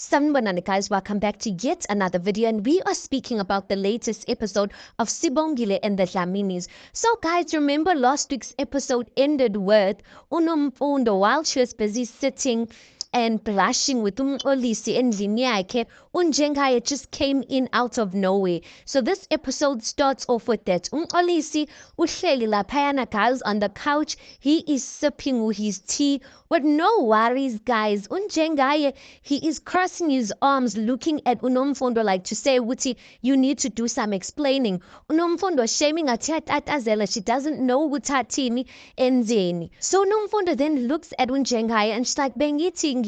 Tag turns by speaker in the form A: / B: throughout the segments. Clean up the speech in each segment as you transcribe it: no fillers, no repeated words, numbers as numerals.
A: Sanibonani guys, welcome back to yet another video, and we are speaking about the latest episode of Sibongile and the Dlaminis. So guys, remember last week's episode ended with Unomfundo while she was busy sitting and blushing with Olisi endlini yakhe, uNjengaya just came in out of nowhere. So this episode starts off with that. Olisi uhleli laphayana guys on the couch. He is sipping with his tea with no worries guys. uNjengaya, he is crossing his arms looking at uNomfundo like to say, Wuti, you need to do some explaining. uNomfundo shaming atatazela, she doesn't know Wutatini enzeni. So uNomfundo then looks at uNjengaya and she's like, Bengithi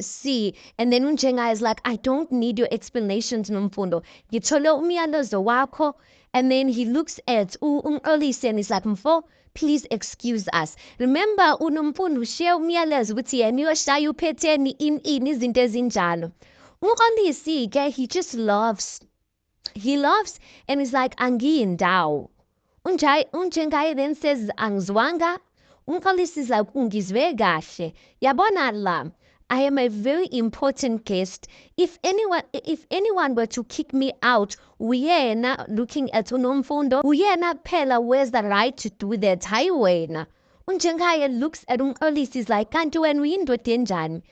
A: see. And then uNjengaya is like, I don't need your explanations, Nomfundo. Ngithole umyalezo wakho. And then he looks at Olisi and he's like, Mfo, please excuse us. Remember, uNomfundo share umyalezo ukuthi yena uyoshaya uphetheni ini izinto ezinjalo. uOlisi ke he just laughs. He laughs and he's like, angiyindawo. uNjengaya then says, angizwanga. uOlisi is like, ungizwe kahle. Yabona la, I am a very important guest. If anyone were to kick me out, uyena, looking at uNomfundo, uyena phela wears the right to do that. Hayi wena. uNjengaya looks at uOlisi is like, kanti wena uyindoda enjani?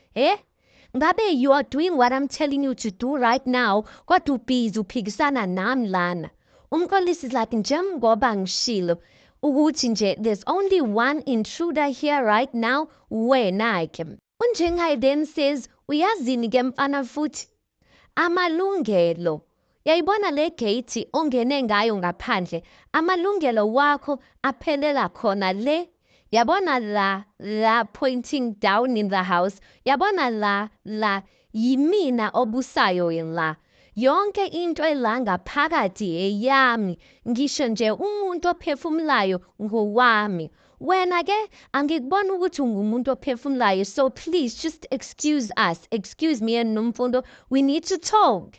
A: Ngabe you are doing what I'm telling you to do right now, kodwa ubhizi uphikisana nami lana. uOlisi is like, njengoba ngishilo ukuthi nje there's only one intruder here right now, wena ke. uNjengaya then says, uyazini ke mfana futhi amalungelo. Yayibona le gate ongene ngayo ngaphandle, amalungelo wakho aphelela khona le. Yabona la pointing down in the house. Yabona la yimina obusayo la. Yonke into elanga phakathi eyami. Ngisho nje umuntu ophefumulayo ngowami. Wena ke angikubona ukuthi ungumuntu ophefumulayo, so please just excuse us. Excuse me and Nomfundo, we need to talk.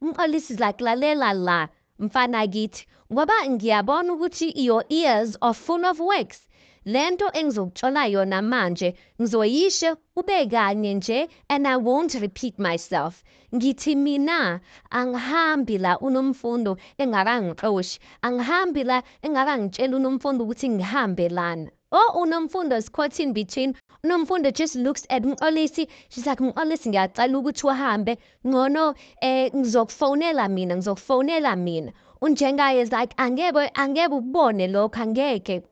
A: uOlisi is like, lalela la mfana kithi, ngoba ngiyabona ukuthi your ears are full of wax. Lento engizokutshola yona manje ngizoyisho ube kanye nje, and I won't repeat myself. Ngithi mina angihambi la uNomfundo engakangixoshi, angihambi la engakangitshela uNomfundo ukuthi ngihambe lana. uNomfundo is caught in between. uNomfundo just looks at uOlisi. She's like, uOlisi ngiyacela ukuthi uhambe, ngono ngizokufonela mina. uNjengaya is like, angebe ubone lokho, angeke.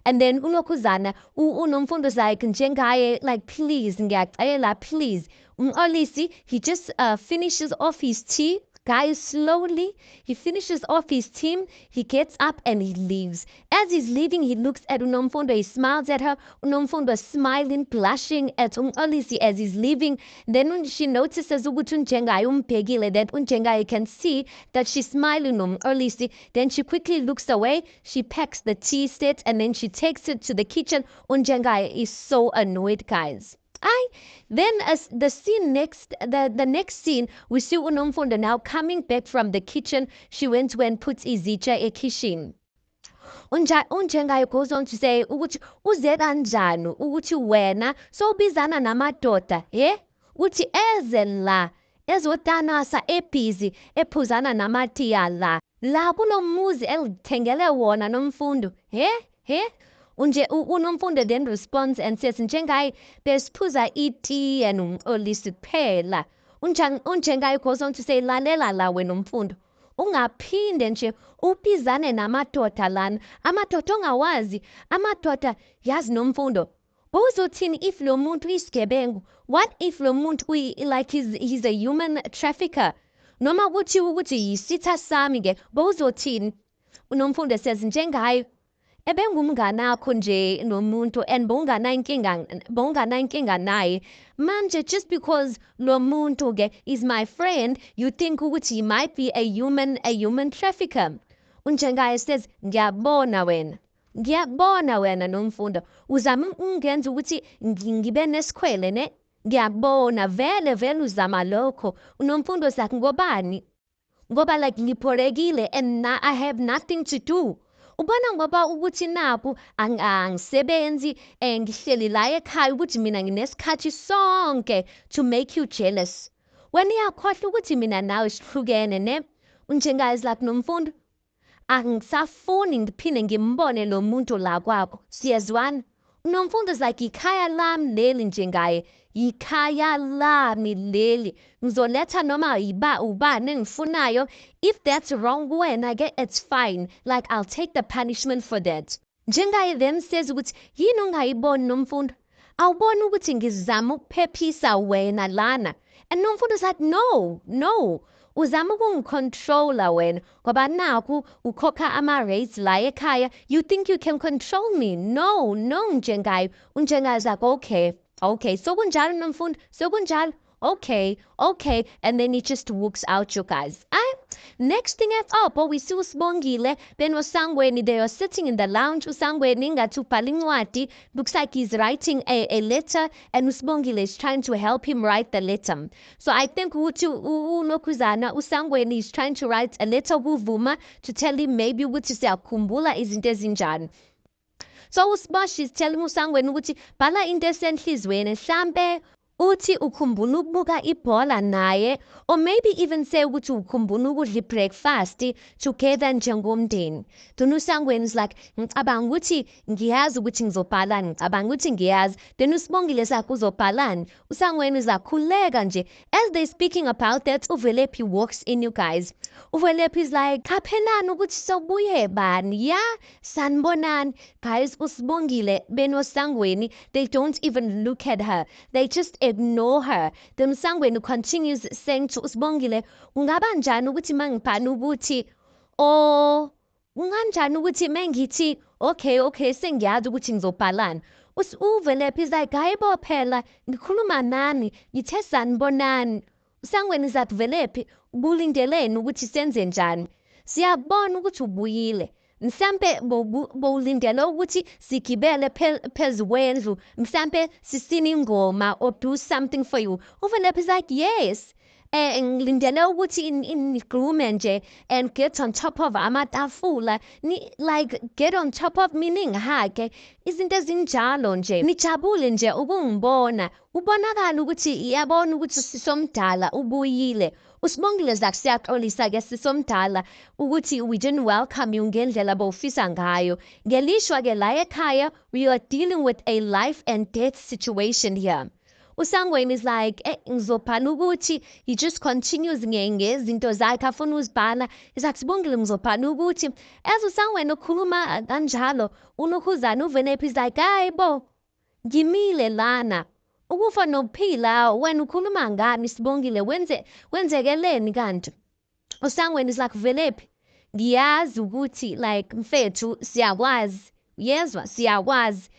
A: And then uNokuzana, uNomfundo is like, Njengaye, like, please, ngiyacela, please. uOlisi, he just finishes off his tea. Guys, slowly, he finishes off his tea. He gets up and he leaves. As he's leaving, he looks at uNomfundo. He smiles at her. uNomfundo smiling, blushing at uOlisi as he's leaving. Then when she notices ukuthi uNjengaya umbhekile, that uNjengaya can see that she's smiling uOlisi. Then she quickly looks away. She packs the tea set and then she takes it to the kitchen. uNjengaya is so annoyed, guys. Then as the next scene, we see uNomfundo now coming back from the kitchen. She went to and puts Izitsha ekitchen. uNjengaya goes on to say ukuthi uze kanjani ukuthi wena sobizana namadoda uthi eze la ezotanasa ebhizi ephuzana namatiya la kunomuzi elithengele wona Nomfundo uNomfundo then responds and says, Njengaye, besiphuza iti and uOlisi kuphela. uNjengaya goes on to say, lalela la wena Nomfundo, ungaphinde nje ubizane namadoda lana, amadoda ongawazi, amadoda yazi Nomfundo. Bowuzothini if lo muntu isigebengu? What if lo muntu like he's a human trafficker? Noma ukuthi yisitha sami ke, bowuzothini? uNomfundo says, Njengaye, ebengumnganakho nje nomuntu and bowunganankinga naye manje, just because lo muntu ke is my friend, you think ukuthi he might be a human trafficker. uNjengaya says, ngiyabona wena Nomfundo, uzama ungenza ukuthi ngibe nesikhwele ne, ngiyabona vele uzama lokho. uNomfundo sathi ngobani? Ngoba like ngiphorekile and I have nothing to do. ubona ngoba ukuthi naku angisebenzi ngihleli la ekhaya ukuthi mina nginesikhathi sonke to make you jealous. Wena iyakhohlwa ukuthi mina nawe sihlukene ne? Njengazi la kunomfundo angisafuni ngiphinde ngimbone lo muntu la kwabo. Siyezwana? Nomfundo is like ikhaya lami leli njengaye. Ikhaya lami leli. Ngizoletha noma ubani engifunayo. If that's wrong wena ke it's fine. Like I'll take the punishment for that. Njengaye then says ukuthi yini ungayiboni nomfundo? Awubona ukuthi ngizama ukuphephisa wena lana. And nomfundo is like no. Uzama ukungicontrola wena ngoba naku ukhokha ama-rates la ekhaya. You think you can control me? No njengayo. Unjengayo like okay so kunjalo nomfundo so kunjalo okay and then he just walks out, you guys. Next thing we see uSibongile benosangweni. They are sitting in the lounge. uSangweni ngathi ubhala incwadi. Looks like he's writing a letter and uSibongile is trying to help him write the letter. So I think ukuthi uNokuzana uSangweni is trying to write a letter kuVuma to tell him maybe ukuthi siyakhumbula izinto ezinjani. So uSbosh is telling uSangweni ukuthi bhala into esenhlizweni mhlambe uthi ukhumbula ukubuka ibhola naye, or maybe even say ukuthi ukhumbula ukudla ibreakfast together njengomndeni. Then uSangweni is like ngicabanga ukuthi ngiyazi ukuthi ngizobhalani, ngicabanga ukuthi ngiyazi. Then uSibongile sakhe uzobhalani. uSangweni is like khuleka nje. As they speaking about that, uVelephi walks in, you guys. uVelephi is like kaphenani ukuthi sobuye bani ya sanibonani. Guys, uSibongile benosangweni, they don't even look at her, they just ignore her. Then uSangweni continues saying to uSibongile, ungaba njani ukuthi mangibhana ukuthi unganjani ukuthi mengithi okay sengiyazi ukuthi ngizobhalani. uVelephi is like hayibo phela ngikhuluma nani ngithe sanibonani. uSangweni is like Velephi ubulindeleni ukuthi senze njani? Siyabona ukuthi ubuyile. Mhlampe bowulindele ukuthi sigibele phezu kwendlu, mhlampe sisine ingoma or do something for you. uVelephi is like yes. Ngilindele ukuthi niglume nje and get on top of amatafula, like get on top of me ningihage, izinto ezinjalo nje, nijabule nje ukungibona, ubonakala ukuthi iyabona ukuthi sisomdala ubuyile. uSibongile like siyaxolisa ke sisomdala ukuthi we didn't welcome you ngendlela bowufisa ngayo. Ngelishwa ke la ekhaya we are dealing with a life and death situation here. uSangweni is like ngizobhala ukuthi he just continues ngezinto zakhe afuna uzibhala. Is like Sibongile ngizobhala ukuthi as uSangweni ukhuluma kanjalo uNokuzana uVelephi is like hayibo ngimile lana ukufa nokuphila wena ukhuluma ngani Sibongile wenzekeleni kanti? uSangweni is like Velephi ngiyazi ukuthi like mfethu siyakwazi yezwa siyakwazi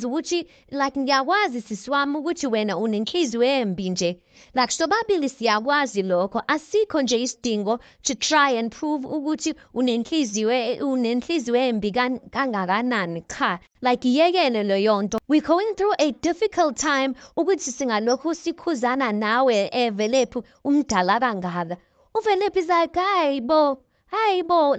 A: ukuthi like ngiyakwazi sisiwami ukuthi wena unenhliziyo embi nje, like sobabili siyakwazi lokho. Asikho nje isidingo to try and prove ukuthi unenhliziyo embi kangakanani cha, like iyekele leyo nto. We going through a difficult time ukuthi singalokhu sikhuzana nawe Velephi umdala kangaka. uVelephi is like hayibo,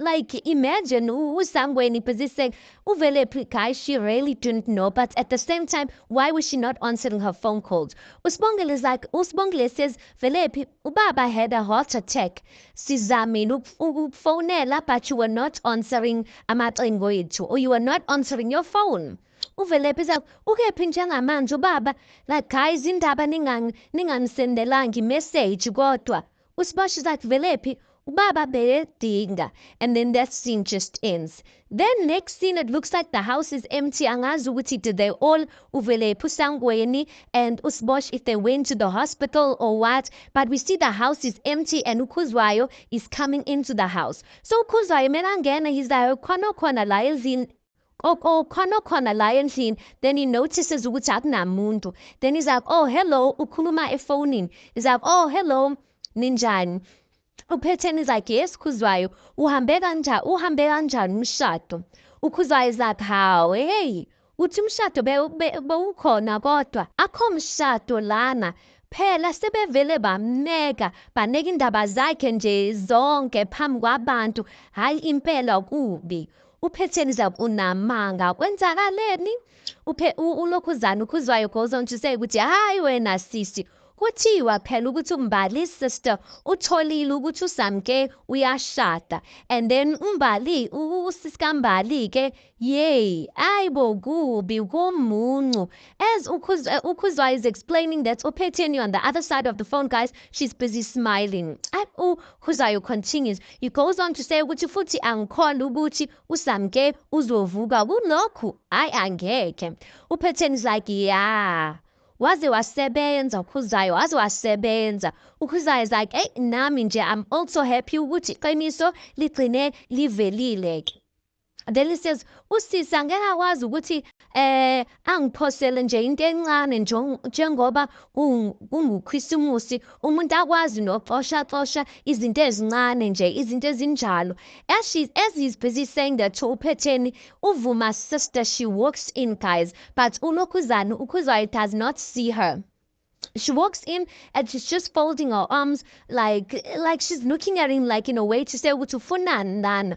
A: like imagine uSangweni position uVelephi, guys, she really didn't know, but at the same time why was she not answering her phone calls? uSibongile says Velephi ubaba had a heart attack, sizamile ukufonela but you were not answering amacingo ethu, or you were not answering your phone. uVelephi is like ukephi njengamanje ubaba, like guys indaba ninganisendelanga imessage kodwa. uSbosh is like Velephi ubaba beyedinga, and then that scene just ends. Then next scene it looks like the house is empty. Angazi ukuthi did they all uVelephi uSangweni and uSbosh if they went to the hospital or what, but we see the house is empty and uKhuzwayo is coming into the house. So uKhuzwayo mekangena he's like khona la endlini khona la endlini. Then he notices ukuthi akunamuntu. Then he's like hello ukhuluma efonini. He's like hello ninjani? uPhetheni is like yes Khuzwayo uhambe kanjani umshado? uKhuzwayo is like how hey uthi umshado bewukhona kodwa akho mshado lana phela sebevele baneka indaba zakhe nje zonke phambi kwabantu, hayi impela kubi. uPhetheni is like unamanga kwenzakaleni ulokhuzana ukhuzwayo goes on to say ukuthi hayi wena sisi kuthiwa phela ukuthi uMbali sister utholile ukuthi uSamke uyashada and then uMbali usiskambali ke yay ayibo kubi komuncu as ukhuzwayo is explaining that uPhetheni on the other side of the phone guys she's busy smiling ukhuzwayo continues he goes on to say ukuthi futhi angikholwa ukuthi uSamke uzovuka kulokhu hayi angeke uPhetheni is like yeah waze wasebenza uKhuzayo waze wasebenza uKhuzayo is like hey nami nje I'm also happy ukuthi iqiniso ligcine livelile then he says usisi angeke akwazi ukuthi angiphosele nje into encane njengoba kunguKhisimusi umuntu akwazi noxosha izinto ezincane nje izinto ezinjalo as he's busy saying that to uPhetheni uvuma sister she walks in guys but uKhuzayo does not see her. She walks in and she's just folding her arms like she's looking at him like in a way to say ukuthi ufunani lana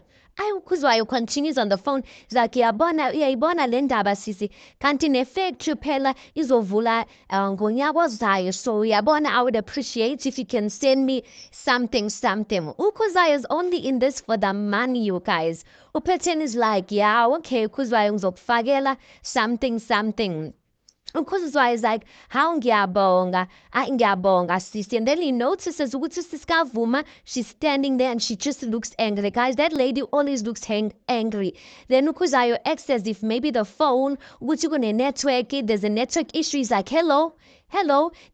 A: uKhuzwayo continues on the phone he's like uyayibona le ndaba sisi kanti ne-factory phela izovula ngonyaka ozayo so uyabona I would appreciate if you can send me something uKhuzwayo is only in this for the money you guys uPhetheni is like yeah okay uKhuzwayo ngizokufakela something uKhuzwayo is like how ngiyabonga sisi and then he notices ukuthi siskavuma she's standing there and she just looks angry guys that lady always looks angry then uKhuzwayo acts as if maybe the phone ukuthi kune-network there's a network issue he's like hello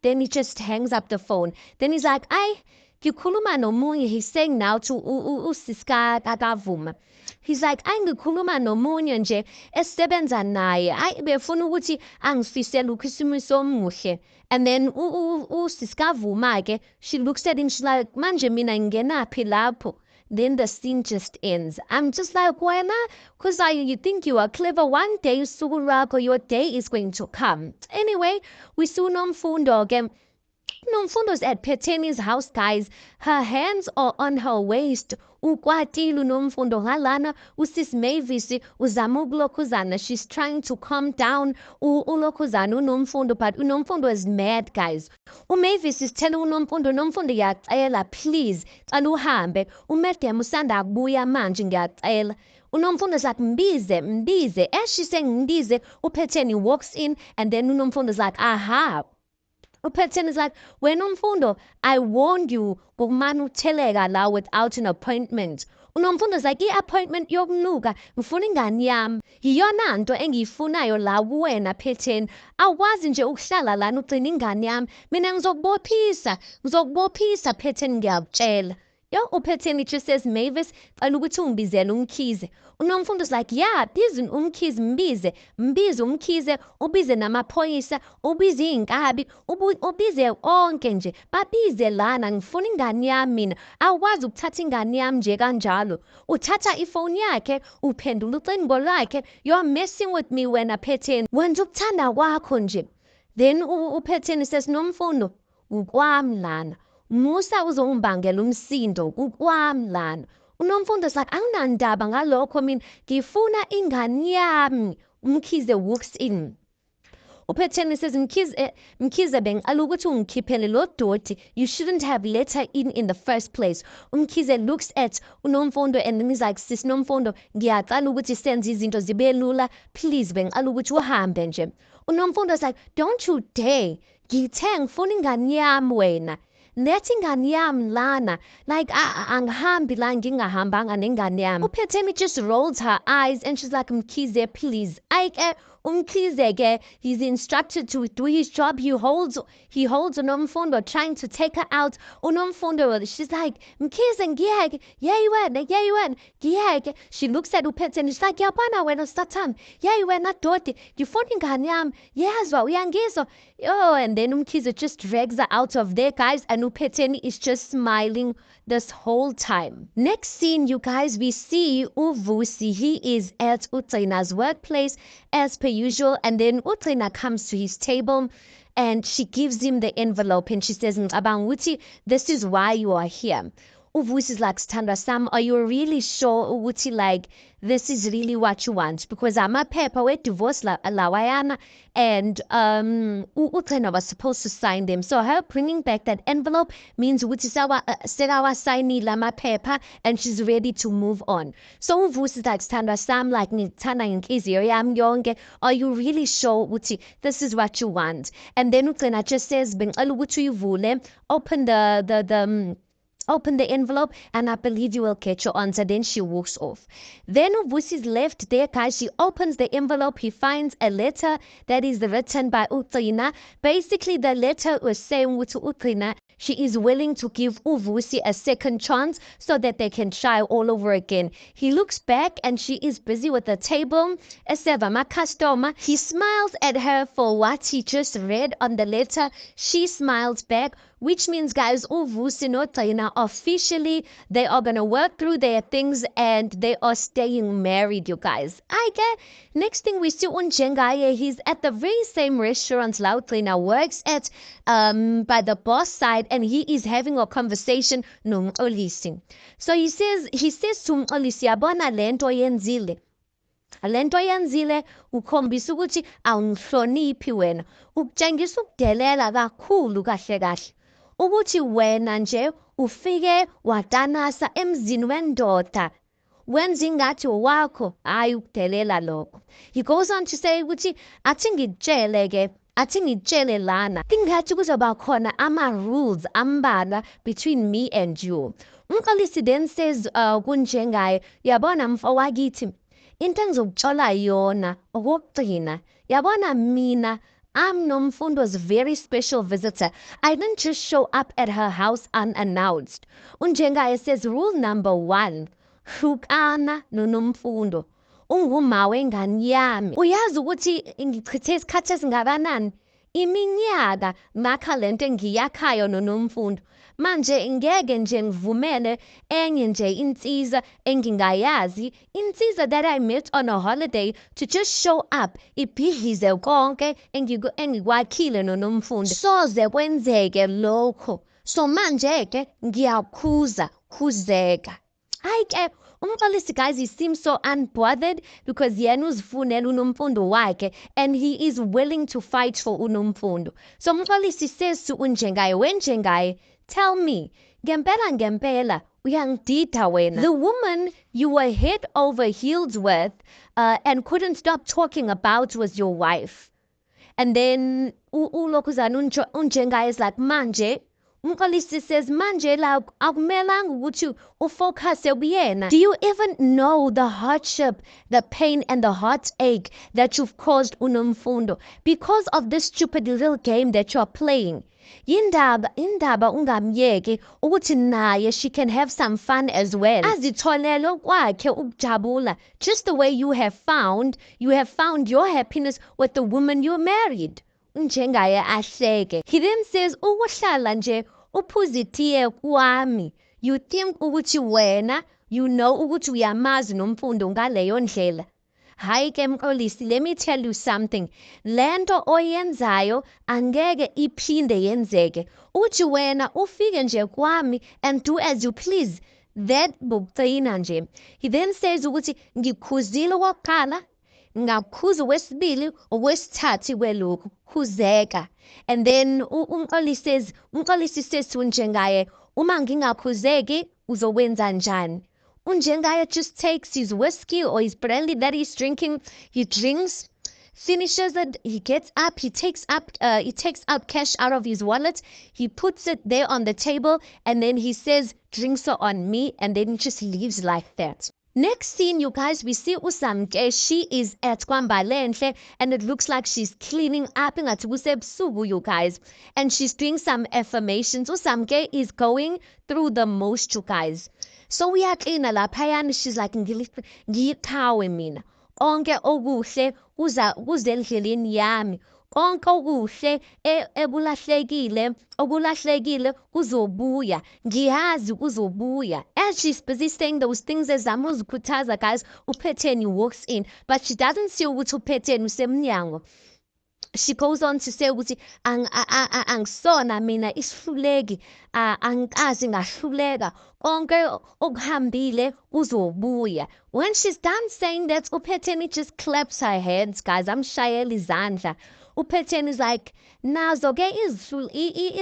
A: then he just hangs up the phone then he's like ngikhuluma nomunye he's saying now to usiska kakavuma he's like ngikhuluma nomunye nje esisebenza naye befuna ukuthi angifisele uKhisimusi omuhle and then usiskavuma ke she looks at him she's like manje mina ngingenaphi lapho then the scene just ends I'm just like wena because you think you are clever one day usuku lwakho your day is going to come anyway we see uNomfundo ke Nomfundo's at Phetheni's house, guys. Her hands are on her waist. Ukwatile uNomfundo ngalana usis Mavis uzama ukulokhuzana. She's trying to calm down ulokhuzana uNomfundo but uNomfundo is mad, guys. Mavis is telling uNomfundo ngiyacela please cala uhambe. Umadam usanda kubuya manje ngiyacela. uNomfundo is like mbize. As she's saying mbize, uPhetheni walks in and then uNomfundo is like aha. uPhetheni is like, wena Mfundo, I warned you kumane utheleka la without an appointment. uNomfundo is like, i-appointment yokunuka ngifuna ingane yami yiyona nto engiyifunayo la kuwena Phetheni awazi nje ukuhlala lana ugcina ingane yami mina ngizokubophisa Phetheni ngiyakutshela uPhetheni just says Mavis cela ukuthi ungibizele uMkhize uNomfundo is like yeah bizi uMkhize mbize uMkhize ubize namaphoyisa ubize iy'nkabi ubize onke nje babize lana ngifuna ingane yami mina awazi ukuthatha ingane yami nje kanjalo uthatha ifoni yakhe uphendula ucingo lwakhe you're messing with me wena Phetheni wenza ukuthanda kwakho nje then uPhetheni says Nomfundo ukwami lana Musa uzongibangela umsindo kukwami lana uNomfundo is like anginandaba ngalokho mina ngifuna ingane yami uMkhize walks in uPhetheni says Mkhize bengicela ukuthi ungikhiphele lo doti you shouldn't have let her in the first place uMkhize looks at uNomfundo and then he's like sis Nomfundo ngiyacela ukuthi senze izinto zibe lula please bengicela ukuthi uhambe nje uNomfundo is like don't you dare ngithe ngifuna ingane yami wena Nethi ingane yami lana like angihambi la ngingahambanga nengane yami uPhetheni just rolls her eyes and she's like Mkhize please uMkhize ke he's instructed to do his job he holds uNomfundo trying to take her out uNomfundo she's like Mkhize ngiyeke yeyi wena ngiyeke she looks at uPhetheni she's like yabona wena Sathana yeyi wena dodi ngifuna ingane yami yazwa uyangizwa and then Mkhize just drags her out of there guys and uPhetheni is just smiling this whole time. Next scene, you guys, we see Uvusi. He is at Utrina's workplace as per usual. And then Utrina comes to his table and she gives him the envelope and she says, Abanguti, this is why you are here. uVusi is like, Sithandwa Sam, are you really sure ukuthi like this is really what you want? Because amaphepha we-divorce lawayana, and uChena was supposed to sign them. So her bringing back that envelope means ukuthi sekawasayinile amaphepha and she's ready to move on. So uVusi is like, Sithandwa Sam, like ngithanda ngenhliziyo yami yonke, are you really sure ukuthi this is what you want? And then uChena just says, bengicela ukuthi uyivule, open the envelope, and I believe you will get your answer. Then she walks off. Then uVusi's left there, guys. She opens the envelope. He finds a letter that is written by uChena. Basically, the letter was saying to uChena she is willing to give uVusi a second chance so that they can try all over again. He looks back and she is busy with the table. Eseva, my customer. He smiles at her for what he just read on the letter. She smiles back, which means, guys, uVusi no uChena officially they are gonna work through their things and they are staying married, you guys. Next thing we see uNjengaye, he's at the very same restaurant la uChena works at, by the boss side, and he is having a conversation noMxolisi. So he says to uMxolisi, yabona lento yenzile. Lento yenzile ukhombisa ukuthi awungihloniphi wena, ukutshengisa ukudelela kakhulu kahle kahle, ukuthi wena nje ufike wadanasa emzini wendoda wenza ingathi wakho, hayi ukudelela lokho. He goes on to say ukuthi athi ngitshele lana ingathi kuzoba khona ama-rules ambalwa between me and you. uMxolisi then says kuNjengaye, yabona mfowethu, into engizokutshola yona okokugcina, yabona mina I'm Nomfundo's very special visitor. I didn't just show up at her house unannounced. uNjengaye says rule number 1, hlukana noNomfundo. Unguma wengane yami. Uyazi ukuthi ngichithe isikhathi esingakanani? Iminyaka ngakha lento engiyakhayo noNomfundo. Manje ngeke nje ngivumele enye nje insizwa engingayazi, insizwa that I met on a holiday to just show up ibhidlize konke engikwakhile noNomfundo. Soze kwenzeke lokho. So manje ke khuzeka. Hayi ke uMxolisi, guys, he seems so unbothered because yena uzifunela uNomfundo wakhe and he is willing to fight for uNomfundo. So uMxolisi says to uNjengaye, weNjengaye, tell me, ngempela, uyangidida wena. The woman you were head over heels with and couldn't stop talking about was your wife. And then uLokuzana uNjengaye is like, manje, uMxolisi says, manje la akumelanga ukuthi ufocuse kuyena. Do you even know the hardship, the pain and the heartache that you've caused uNomfundo because of this stupid little game that you're playing? Indaba ungamyeki ukuthi naye she can have some fun as well. Azitholele kwakhe ukujabula, just the way you have found your happiness with the woman you married. uNjengaye ahleke. He then says, ukuhlala nje uphuze itiye kwami. You think ukuthi wena, you know ukuthi uyamazi noMfundo ngaleyo ndlela. Hayi ke Mxolisi, let me tell you something. Lento oyenzayo angeke iphinde yenzeke. Uthi wena ufike nje kwami and do as you please. That bukuqina nje. He then says ukuthi ngikhuzile okokuqala, ngakhuza okwesibili, okwesithathu kwelokhu, khuzeka. And then uMxolisi says to uNjengaye, uma ngingakhuzeki uzokwenza njani? uNjengaye just takes his whiskey or his brandy that he's drinking, he drinks, finishes it, he gets up, he takes out cash out of his wallet, he puts it there on the table, and then he says, drinks are on me, and then he just leaves like that. Next scene, you guys, we see uSamke. She is at Kwambalenhle and it looks like she's cleaning up in Atubusebusugu, you guys. And she's doing some affirmations. uSamke is going through the most, you guys. So uyaklina laphayana, she's like, ngiyithawe mina. Onke okuhle kuze endleleni yami. Konke okuhle okulahlekile kuzobuya. Ngiyazi kuzobuya. As she's busy saying those things, ezama uzikhuthaza, guys, uPhetheni walks in, but she doesn't see ukuthi uPhetheni usemnyango. she goes on to say ukuthi angisona mina isihluleki angikazi ngahluleka konke okuhambile kuzobuya. When she's done saying that, uPhetheni just claps her hands, guys. Amshayela izandla. uPhetheni is like, nazo-ke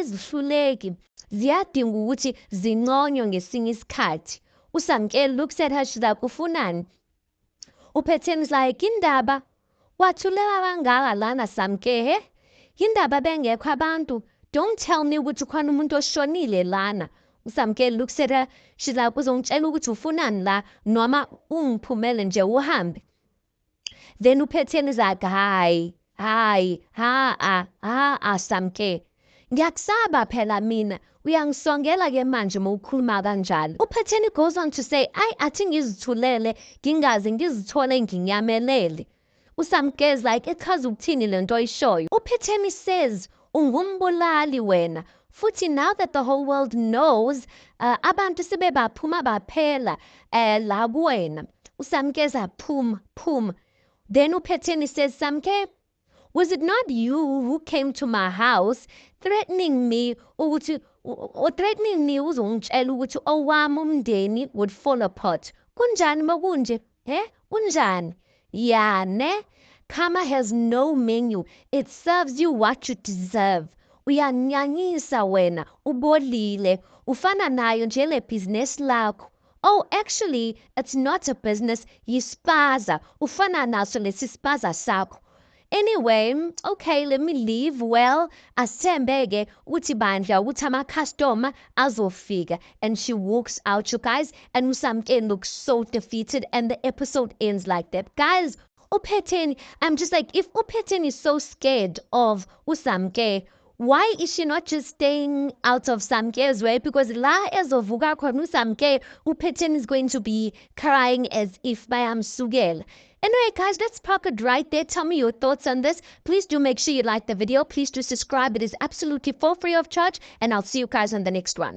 A: izihluleki ziyadinga ukuthi zinconywe ngesinye isikhathi. uSamkeli looks at her, she's like, ufunani? uPhetheni is like, indaba wathuleka kangaka lana Samke, he? Indaba bengekho abantu. Don't tell me ukuthi khona umuntu oshonile lana. uSamkeli looks at her, she's like, uzongitshela ukuthi ufunani la noma ungiphumele nje uhambe. Then uPhetheni is like, hayi Samke, ngiyakusaba phela mina, uyangisongela ke manje mawukhuluma kanjalo. uPhetheni goes on to say, athi ngizithulele ngingaze ngizithole nginyamelele. uSamke is like, echaza ukuthini lento oyishoyo. uPhetheni says, ungumbulali wena. Futhi now that the whole world knows, abantu sebebaphuma baphela la kuwena. uSamke is like, phum. Then uPhetheni says, Samke, was it not you who came to my house threatening me ukuthi uzongitshela ukuthi owami umndeni would fall apart? Kunjani makunje? Kunjani? Yeah, ne? Karma has no menu. It serves you what you deserve. Uyanyanyisa wena, ubolile, ufana nayo nje le business lakho. Oh, actually, it's not a business, yispaza. Ufana naso lesi spaza sakho. Anyway, okay, let me leave. Well, asembege uthi bandla ukuthi ama-customer azofika. And she walks out, you guys. And uSamke looks so defeated. And the episode ends like that. Guys, uPhetheni, I'm just like, if uPhetheni is so scared of uSamke, why is she not just staying out of Samke's way? Because la ezovuka khona uSamke, uPhetheni is going to be crying as if bayamsukela. Anyway, guys, let's park it right there. Tell me your thoughts on this. Please do make sure you like the video. Please do subscribe. It is absolutely for free of charge. And I'll see you guys on the next one.